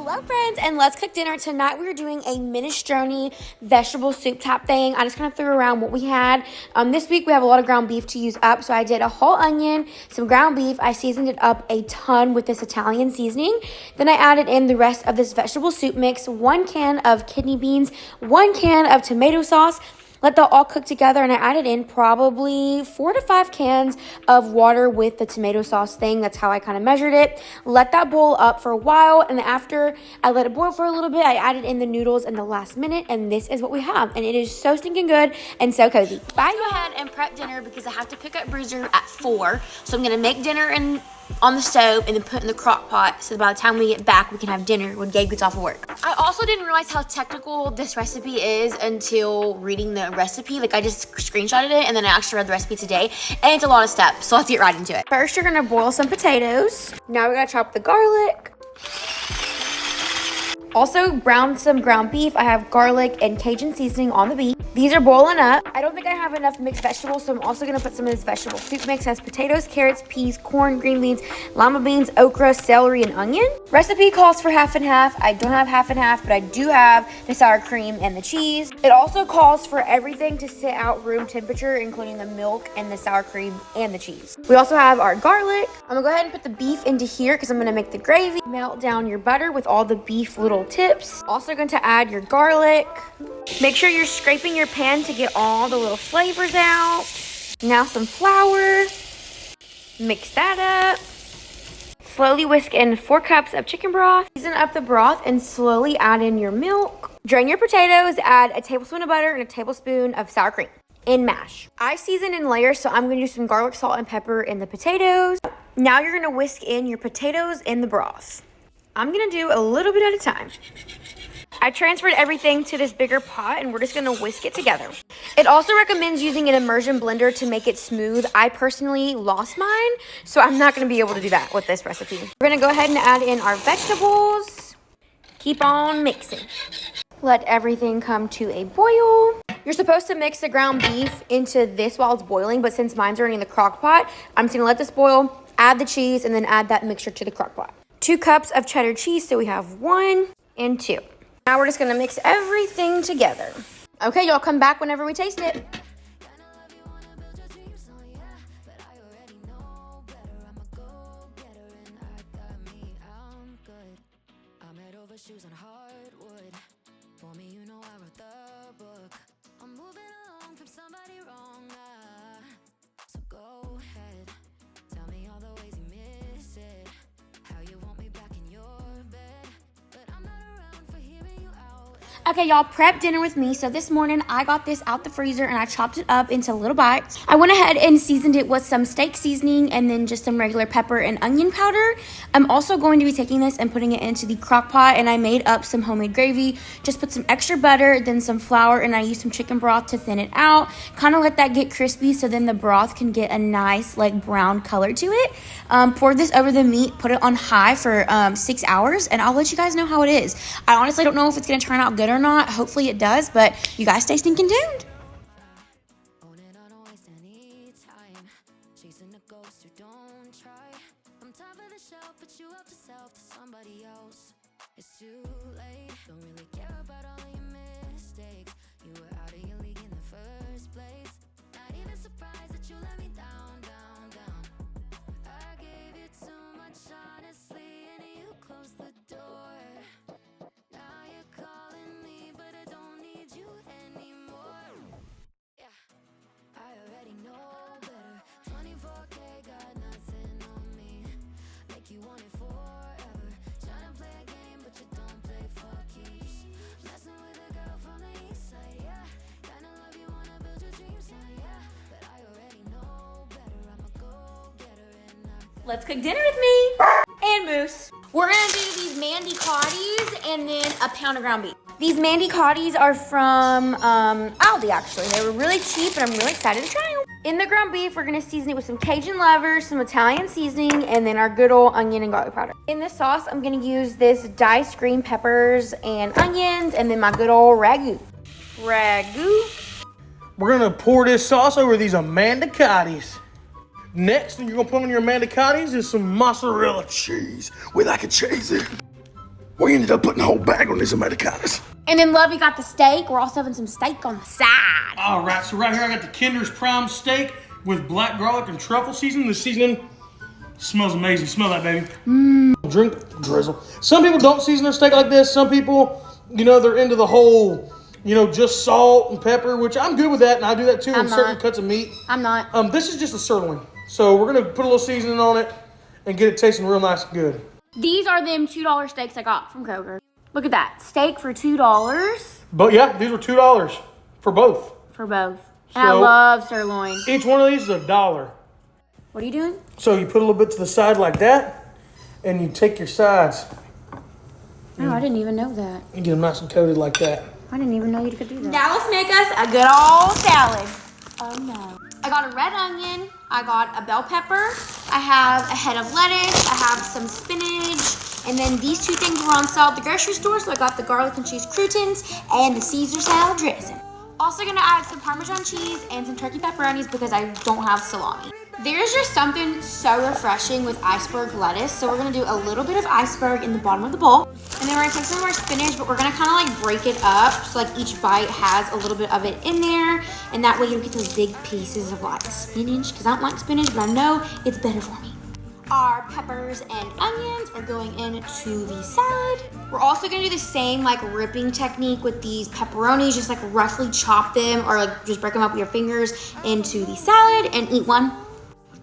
Hello friends, and let's cook dinner. Tonight we're doing a minestrone vegetable soup type thing. I just kind of threw around what we had. This week we have a lot of ground beef to use up, so I did a whole onion, some ground beef. I seasoned it up a ton with this Italian seasoning. Then I added in the rest of this vegetable soup mix, 1 can of kidney beans, 1 can of tomato sauce. Let that all cook together, and I added in probably 4 to 5 cans of water with the tomato sauce thing. That's how I kind of measured it. Let that boil up for a while, and after I let it boil for a little bit, I added in the noodles in the last minute, and this is what we have. And it is so stinking good and so cozy. Bye. Go ahead and prep dinner because I have to pick up Bruiser at 4. So I'm going to make dinner on the stove and then put in the crock pot so by the time we get back we can have dinner when Gabe gets off of work. I also didn't realize how technical this recipe is until reading the recipe. Like I just screenshotted it and then I actually read the recipe today, and it's a lot of steps, so let's get right into it. First you're gonna boil some potatoes. Now we gotta chop the garlic. Also brown some ground beef. I have garlic and Cajun seasoning on the beef. These are boiling up. I don't think I have enough mixed vegetables, so I'm also gonna put some of this vegetable soup mix. It has potatoes, carrots, peas, corn, green beans, lima beans, okra, celery, and onion. Recipe calls for half and half. I don't have half and half, but I do have the sour cream and the cheese. It also calls for everything to sit out room temperature, including the milk and the sour cream and the cheese. We also have our garlic. I'm gonna go ahead and put the beef into here because I'm gonna make the gravy. Melt down your butter with all the beef little tips. Also going to add your garlic. Make sure you're scraping your pan to get all the little flavors out. Now some flour. Mix that up. Slowly whisk in 4 cups of chicken broth. Season up the broth and slowly add in your milk. Drain your potatoes. Add a tablespoon of butter and a tablespoon of sour cream. And mash. I season in layers, so I'm going to do some garlic, salt, and pepper in the potatoes. Now you're going to whisk in your potatoes in the broth. I'm going to do a little bit at a time. I transferred everything to this bigger pot, and we're just going to whisk it together. It also recommends using an immersion blender to make it smooth. I personally lost mine, so I'm not going to be able to do that with this recipe. We're going to go ahead and add in our vegetables. Keep on mixing. Let everything come to a boil. You're supposed to mix the ground beef into this while it's boiling, but since mine's already in the crock pot, I'm just going to let this boil, add the cheese, and then add that mixture to the crock pot. 2 cups of cheddar cheese, so we have 1 and 2. Now we're just gonna mix everything together. Okay, y'all come back whenever we taste it. Okay, y'all, prep dinner with me. So this morning, I got this out the freezer and I chopped it up into little bites. I went ahead and seasoned it with some steak seasoning and then just some regular pepper and onion powder. I'm also going to be taking this and putting it into the crock pot, and I made up some homemade gravy. Just put some extra butter, then some flour, and I used some chicken broth to thin it out. Kind of let that get crispy so then the broth can get a nice like brown color to it. Pour this over the meat, put it on high for 6 hours, and I'll let you guys know how it is. I honestly don't know if it's going to turn out good or not. Hopefully it does, but you guys stay stinking tuned. Let's cook dinner with me and Moose. We're gonna do these Mandicottis and then a pound of ground beef. These Mandicottis are from Aldi, actually. They were really cheap, and I'm really excited to try them. In the ground beef, we're gonna season it with some Cajun lovers, some Italian seasoning, and then our good old onion and garlic powder. In the sauce, I'm gonna use this diced green peppers and onions, and then my good old ragu. We're gonna pour this sauce over these Mandicottis. Next thing you're gonna put on your Manicotti is some mozzarella cheese. We like it cheesy. We ended up putting a whole bag on these Manicotti. And then Lovey got the steak. We're also having some steak on the side. All right, so right here I got the Kinder's Prime Steak with black garlic and truffle seasoning. The seasoning smells amazing. Smell that, baby. Drink drizzle. Some people don't season their steak like this. Some people, you know, they're into the whole, you know, just salt and pepper, which I'm good with that, and I do that too on certain cuts of meat. I'm not. This is just a sirloin. So we're gonna put a little seasoning on it and get it tasting real nice and good. These are them $2 steaks I got from Kroger. Look at that. Steak for $2 But yeah, these were $2 for both. for both. And I love sirloin. Each one of these is $1. What are you doing? So you put a little bit to the side like that, and you take your sides Oh, I didn't even know that. and get them nice and coated like that. I didn't even know you could do that. Now let's make us a good old salad. Oh no. I got a red onion. I got a bell pepper. I have a head of lettuce. I have some spinach. And then these two things were on sale at the grocery store. So I got the garlic and cheese croutons and the Caesar salad dressing. Also gonna add some Parmesan cheese and some turkey pepperonis because I don't have salami. There's just something so refreshing with iceberg lettuce. So we're gonna do a little bit of iceberg in the bottom of the bowl. And then we're gonna take some of our spinach, but we're gonna kind of like break it up. So like each bite has a little bit of it in there. And that way you don't get those big pieces of like spinach, because I don't like spinach, but I know it's better for me. Our peppers and onions are going into the salad. We're also gonna do the same like ripping technique with these pepperonis, just like roughly chop them or like just break them up with your fingers into the salad and eat one.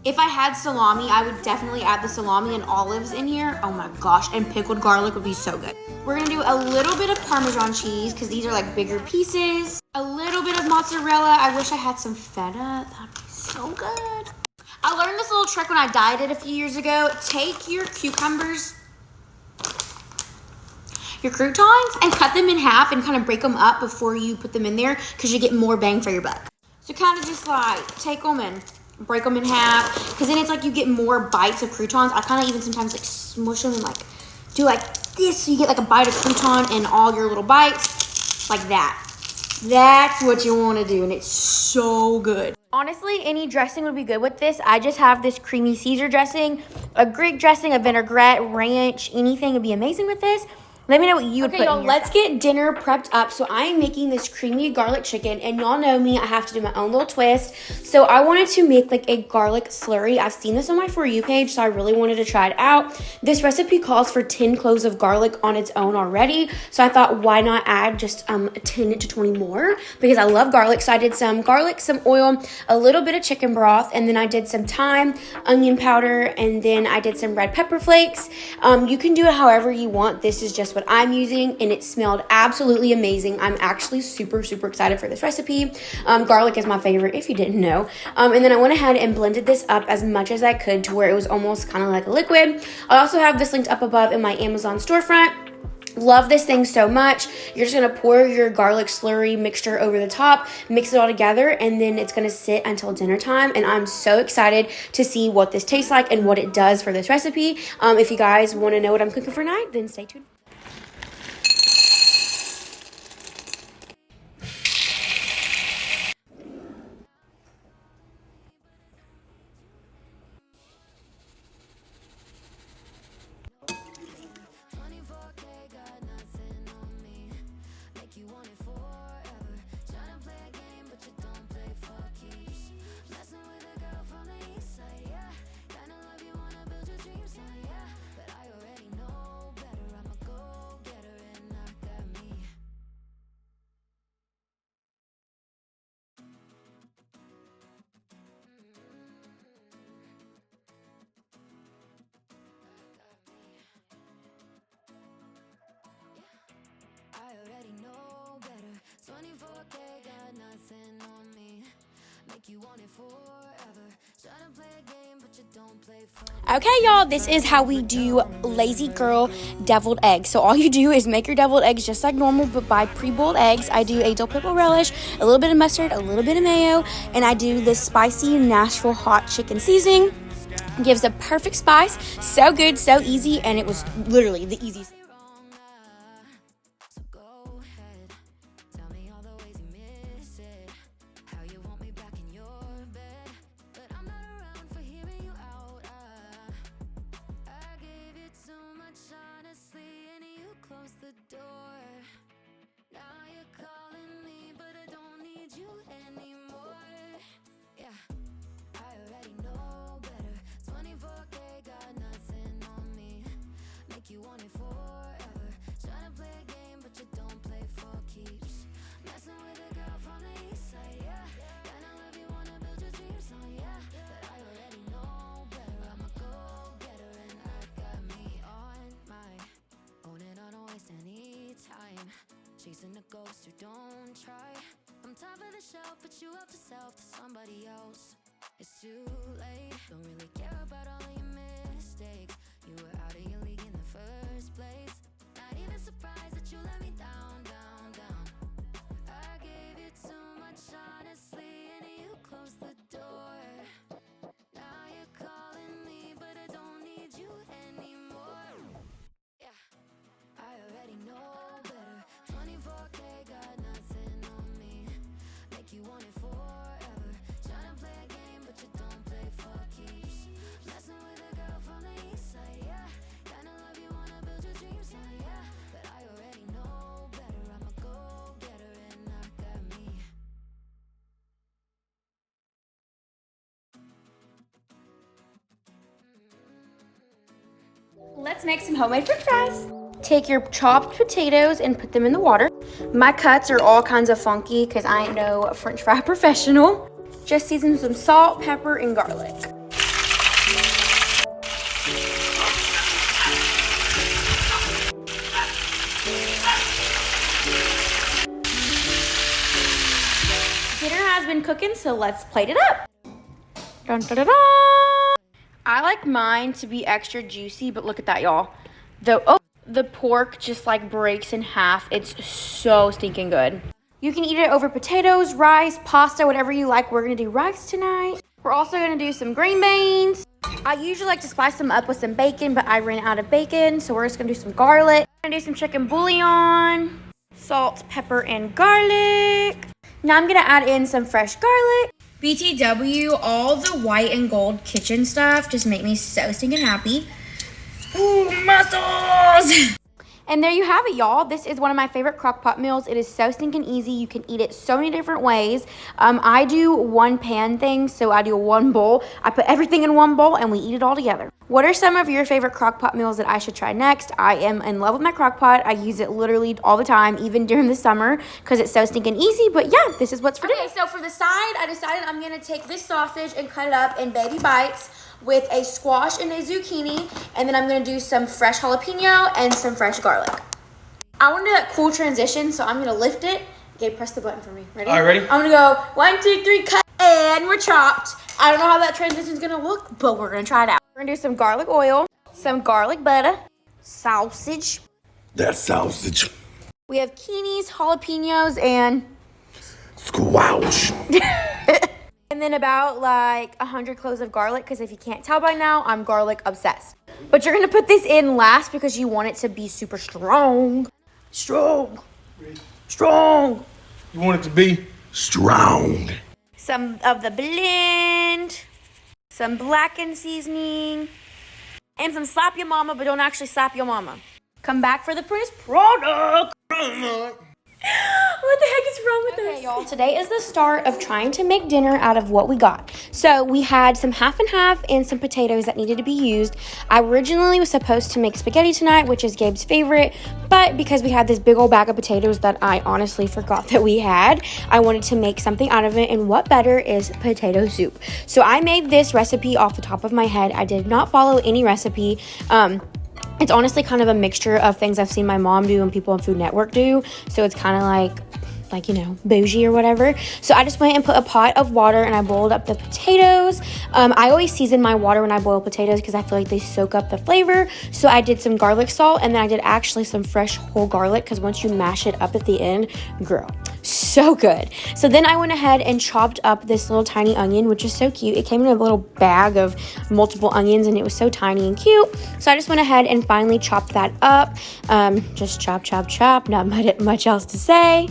If I had salami, I would definitely add the salami and olives in here. Oh my gosh, and pickled garlic would be so good. We're gonna do a little bit of Parmesan cheese because these are like bigger pieces. A little bit of mozzarella. I wish I had some feta. That'd be so good. I learned this little trick when I dieted a few years ago. Take your cucumbers, your croutons, and cut them in half and kind of break them up before you put them in there because you get more bang for your buck. So kind of just like take them and break them in half because then it's like you get more bites of croutons. I kind of even sometimes like smush them and like do like this so you get like a bite of crouton and all your little bites like that. That's what you want to do, and it's so good. Honestly, any dressing would be good with this. I just have this creamy Caesar dressing, a Greek dressing, a vinaigrette, ranch, anything would be amazing with this. Let me know what you would put in your let's get dinner prepped up. So I am making this creamy garlic chicken, and y'all know me, I have to do my own little twist. So I wanted to make like a garlic slurry. I've seen this on my For You page, so I really wanted to try it out. This recipe calls for 10 cloves of garlic on its own already. So I thought, why not add just 10 to 20 more? Because I love garlic. So I did some garlic, some oil, a little bit of chicken broth, and then I did some thyme, onion powder, and then I did some red pepper flakes. You can do it however you want. This is just what I'm using, and it smelled absolutely amazing. I'm actually super excited for this recipe. Garlic is my favorite, if you didn't know. And then I went ahead and blended this up as much as I could to where it was almost kind of like a liquid. I also have this linked up above in my Amazon storefront. Love this thing so much. You're just gonna pour your garlic slurry mixture over the top, mix it all together, and then it's gonna sit until dinner time. And I'm so excited to see what this tastes like and what it does for this recipe. If you guys want to know what I'm cooking for tonight, then stay tuned. Okay, y'all, this is how we do lazy girl deviled eggs. So all you do is make your deviled eggs just like normal, but buy pre-boiled eggs. I do a dill pickle relish, a little bit of mustard, a little bit of mayo, and I do this spicy Nashville hot chicken seasoning. It gives a perfect spice. So good, so easy, and it was literally the easiest. chasing a ghost who don't try. I'm top of the shelf, but you up to self to somebody else. It's too late, don't really care about all of your mistakes. You were out of your league in the first place. Not even surprised that you let me down, down, down. I gave you too much honestly, and you closed the door. Now you're calling me, but I don't need you anymore. Yeah, I already know better. 24K got nothing on me. Make you want it forever. Tryna play a game, but you don't play for keeps. Messing with a girl from the east side, yeah. Kinda love you, wanna build your dreams, yeah. But I already know better. I'm a go-getter and I got me. Let's make some homemade french fries. Take your chopped potatoes and put them in the water. My cuts are all kinds of funky because I ain't no french fry professional. Just season some salt, pepper, and garlic. Dinner has been cooking, so let's plate it up. Dun, dun, dun, dun. I like mine to be extra juicy, but look at that, y'all. The pork just like breaks in half. It's so stinking good. You can eat it over potatoes, rice, pasta, whatever you like. We're gonna do rice tonight. We're also gonna do some green beans. I usually like to spice them up with some bacon, but I ran out of bacon, so we're just gonna do some garlic. We're gonna do some chicken bouillon, salt, pepper, and garlic. Now I'm gonna add in some fresh garlic. BTW, all the white and gold kitchen stuff just make me so stinking happy. Ooh, muscles! And there you have it, y'all. This is one of my favorite crock pot meals. It is so stinking easy. You can eat it so many different ways. I do one pan thing, so I do one bowl. I put everything in one bowl and we eat it all together. What are some of your favorite crock pot meals that I should try next? I am in love with my crock pot. I use it literally all the time, even during the summer, because it's so stinking easy. But yeah, this is what's for dinner. Okay, so for the side, I decided I'm gonna take this sausage and cut it up in baby bites with a squash and a zucchini, and then I'm gonna do some fresh jalapeno and some fresh garlic. I want to do that cool transition, so I'm gonna lift it. Okay, press the button for me. Ready? All right, ready? I'm gonna go 1, 2, 3, cut, and we're chopped. I don't know how that transition's gonna look, but we're gonna try it out. We're gonna do some garlic oil, some garlic butter, sausage. That sausage. We have kinis, jalapenos, and Squash. and then about like 100 cloves of garlic, because if you can't tell by now, I'm garlic obsessed. But you're gonna put this in last because you want it to be super strong. Strong. Strong. You want it to be Strong. Some of the blend, some blackened seasoning, and some slap your mama, but don't actually slap your mama. Come back for the finished product. What the heck is wrong with us? Okay, y'all, today is the start of trying to make dinner out of what we got. So we had some half and half and some potatoes that needed to be used. I originally was supposed to make spaghetti tonight, which is Gabe's favorite, but because we had this big old bag of potatoes that I honestly forgot that we had, I wanted to make something out of it, and what better is potato soup. So I made this recipe off the top of my head. I did not follow any recipe. It's honestly kind of a mixture of things I've seen my mom do and people on Food Network do. So it's kind of like, you know, bougie or whatever. So I just went and put a pot of water and I boiled up the potatoes. I always season my water when I boil potatoes because I feel like they soak up the flavor. So I did some garlic salt, and then I did actually some fresh whole garlic because once you mash it up at the end, girl, so good. So then I went ahead and chopped up this little tiny onion, which is so cute. It came in a little bag of multiple onions and it was so tiny and cute. So I just went ahead and finally chopped that up. Just chop, chop, chop. Not much else to say.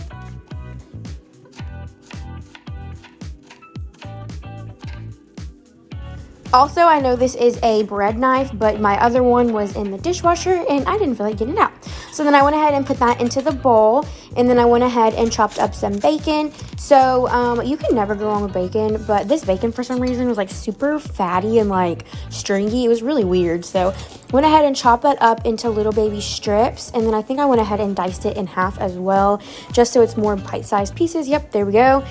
Also, I know this is a bread knife, but my other one was in the dishwasher and I didn't feel like getting it out. So then I went ahead and put that into the bowl, and then I went ahead and chopped up some bacon. So you can never go wrong with bacon, but this bacon for some reason was like super fatty and like stringy. It was really weird. So went ahead and chopped that up into little baby strips, and then I think I went ahead and diced it in half as well, just so it's more bite-sized pieces. Yep, there we go.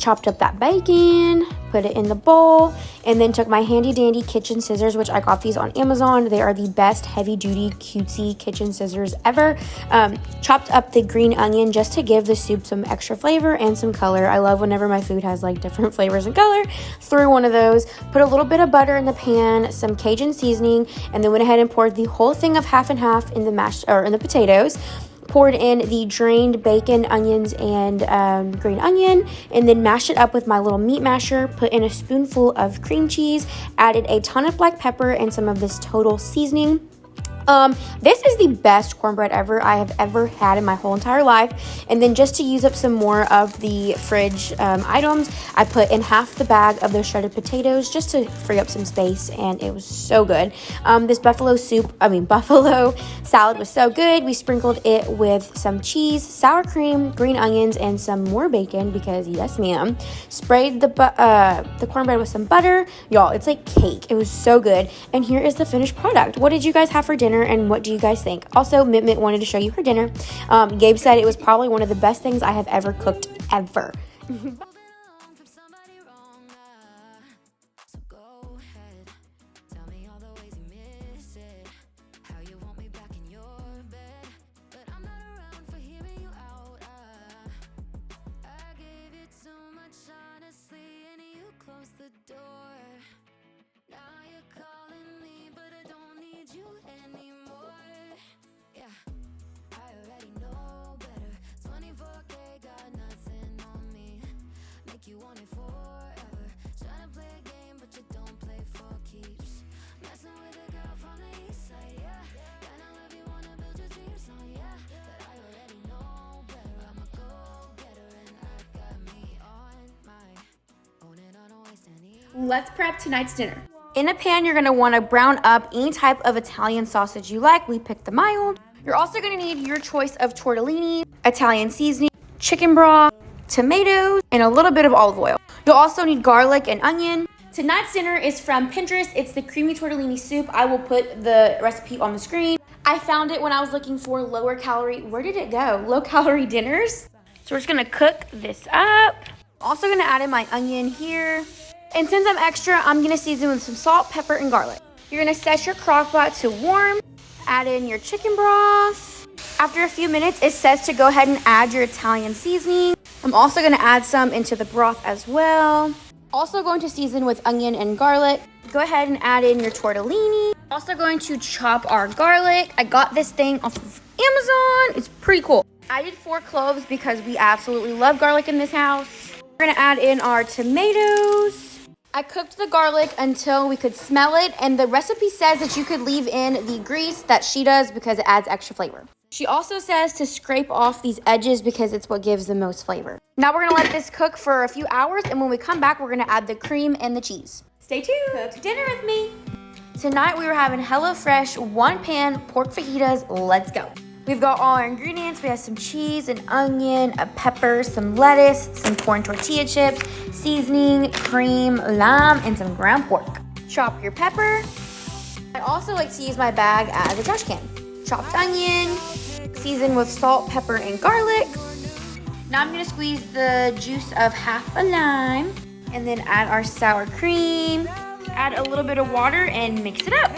chopped up that bacon, put it in the bowl, and then took my handy dandy kitchen scissors, which I got these on Amazon. They are the best heavy duty cutesy kitchen scissors ever. Chopped up the green onion just to give the soup some extra flavor and some color. I love whenever my food has like different flavors and color. Threw one of those, put a little bit of butter in the pan, some Cajun seasoning, and then went ahead and poured the whole thing of half and half in the potatoes. Poured in the drained bacon, onions, and green onion, and then mashed it up with my little meat masher. Put in a spoonful of cream cheese, added a ton of black pepper and some of this total seasoning. This is the best cornbread I have ever had in my whole entire life. And then just to use up some more of the fridge items, I put in half the bag of those shredded potatoes just to free up some space, and it was so good. This buffalo salad was so good. We sprinkled it with some cheese, sour cream, green onions, and some more bacon because yes ma'am. Sprayed the cornbread with some butter. Y'all, it's like cake. It was so good. And here is the finished product. What did you guys have for dinner, and what do you guys think? Also, Mint wanted to show you her dinner. Gabe said it was probably one of the best things I have ever cooked ever. You want it forever. Trying to play a game, but you don't play for keeps. Messing with a girl from the east side, yeah. Kinda love you, wanna build your dreams on, yeah. But I already know better. I'm a go-getter, and I got me on my own, and I don't waste any. Let's prep tonight's dinner. In a pan, you're gonna wanna brown up any type of Italian sausage you like. We picked the mild. You're also gonna need your choice of tortellini, Italian seasoning, chicken broth, tomatoes, and a little bit of olive oil. You'll also need garlic and onion. Tonight's dinner is from Pinterest. It's the creamy tortellini soup. I will put the recipe on the screen. I found it when I was looking for lower calorie, where did it go? Low calorie dinners. So we're just gonna cook this up. Also gonna add in my onion here. And since I'm extra, I'm gonna season with some salt, pepper, and garlic. You're gonna set your crock pot to warm. Add in your chicken broth. After a few minutes, it says to go ahead and add your Italian seasoning. I'm also going to add some into the broth as well. Also going to season with onion and garlic. Go ahead and add in your tortellini. Also going to chop our garlic. I got this thing off of Amazon. It's pretty cool. I did 4 cloves because we absolutely love garlic in this house. We're going to add in our tomatoes. I cooked the garlic until we could smell it, and the recipe says that you could leave in the grease that she does because it adds extra flavor. She also says to scrape off these edges because it's what gives the most flavor. Now we're gonna let this cook for a few hours, and when we come back, we're gonna add the cream and the cheese. Stay tuned. Cook dinner with me. Tonight we were having HelloFresh 1-pan pork fajitas. Let's go. We've got all our ingredients. We have some cheese, an onion, a pepper, some lettuce, some corn tortilla chips, seasoning, cream, lime, and some ground pork. Chop your pepper. I also like to use my bag as a trash can. Chopped onion, season with salt, pepper, and garlic. Now I'm gonna squeeze the juice of half a lime and then add our sour cream. Add a little bit of water and mix it up.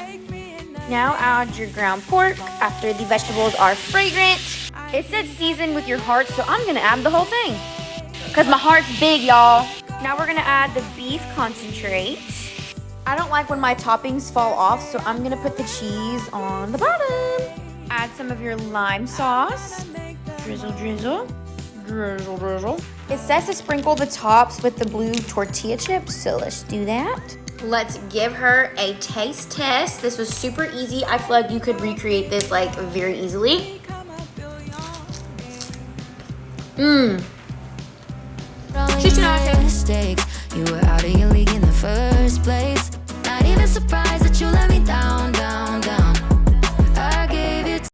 Now add your ground pork after the vegetables are fragrant. It said season with your heart, so I'm gonna add the whole thing because my heart's big, y'all. Now we're gonna add the beef concentrate. I don't like when my toppings fall off, so I'm gonna put the cheese on the bottom. Add some of your lime sauce. Drizzle, drizzle. Drizzle, drizzle. It says to sprinkle the tops with the blue tortilla chips, so let's do that. Let's give her a taste test. This was super easy. I feel like you could recreate this like very easily. Mistakes. You were out of your league in the first place. Not even surprised.